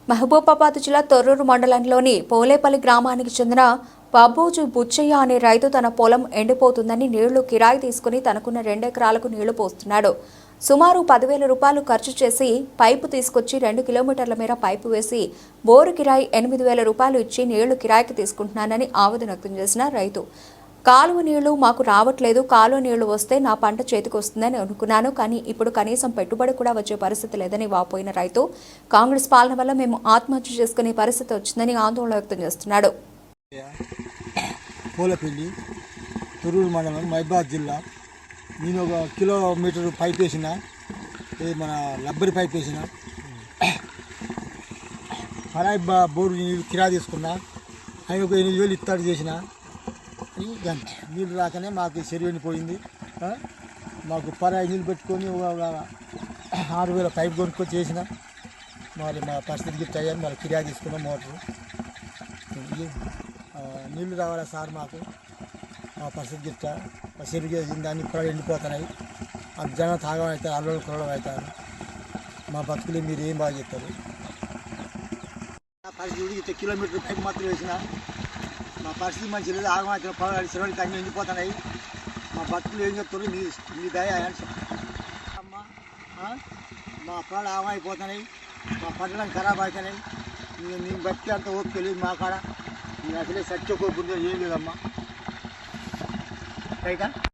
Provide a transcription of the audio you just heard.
మహబూబాబాద్ జిల్లా తొర్రూరు మండలంలోని పోలేపల్లి గ్రామానికి చెందిన బాబూజు బుచ్చయ్య అనే రైతు తన పొలం ఎండిపోతుందని నీళ్లు కిరాయి తీసుకుని తనకున్న 2 ఎకరాలకు నీళ్లు పోస్తున్నాడు. సుమారు 10,000 రూపాయలు ఖర్చు చేసి పైపు తీసుకొచ్చి 2 కిలోమీటర్ల మేర పైపు వేసి బోరు కిరాయి 8,000 రూపాయలు ఇచ్చి నీళ్లు కిరాయికి తీసుకుంటున్నానని ఆవేదన వ్యక్తం చేసిన రైతు, కాలువ నీళ్లు మాకు రావట్లేదు, కాలువ నీళ్లు వస్తే నా పంట చేతికి వస్తుందని అనుకున్నాను, కానీ ఇప్పుడు కనీసం పెట్టుబడి కూడా వచ్చే పరిస్థితి లేదని వాపోయిన రైతు, కాంగ్రెస్ పాలన వల్ల మేము ఆత్మహత్య చేసుకునే పరిస్థితి వచ్చిందని ఆందోళన వ్యక్తం చేస్తున్నాడు. పోలేపల్లి తొర్రూరు మండలం మహబూబాబాద్ జిల్లా. నేను 1 కిలోమీటర్ పైప్ వేసిన, మన రబ్బరి పైప్ వేసిన, పరాయి బోరు నీళ్ళు కిరా తీసుకున్నా, ఆయన ఒక 8,000 ఇస్తాడు చేసిన. నీళ్ళు రాకనే మాకు చెరువు పోయింది. మాకు పరాయి నీళ్ళు పెట్టుకొని 6,000 పైప్ కొనుక్కొని చేసిన. మరి మా పరిస్థితి గిఫ్ట్ అయ్యాను, మరి కిరా తీసుకున్నాం మోటరు. నీళ్ళు రావాలా సార్, మాకు మా పరిస్థితి గిట్ట మా చెరువు దాన్ని కూడా ఎండిపోతున్నాయి. మాకు జనం తాగడం అవుతారు, అల్లులు కొనడం అవుతారు. మా బతుకులు మీరు ఏం బాగా చెప్తారు? పరిస్థితి ఇట్లా కిలోమీటర్ పైపు మాత్రం వేసిన. మా పరిస్థితి మంచి లేదు, ఆగమవుతున్న పొలాలు చెరువులు తగ్గి ఎండిపోతున్నాయి. మా బతుకులు ఏం చెప్తారు? మీ దయ అమ్మ, మా పొలాలు ఆగమైపోతున్నాయి, మా పంటలను ఖరాబ్ అవుతున్నాయి. నేను బట్టి అంత ఓపిక లేదు మా కాడ. నేను అసలే సత్యకోపు ఏం లేదమ్మా. రైటా?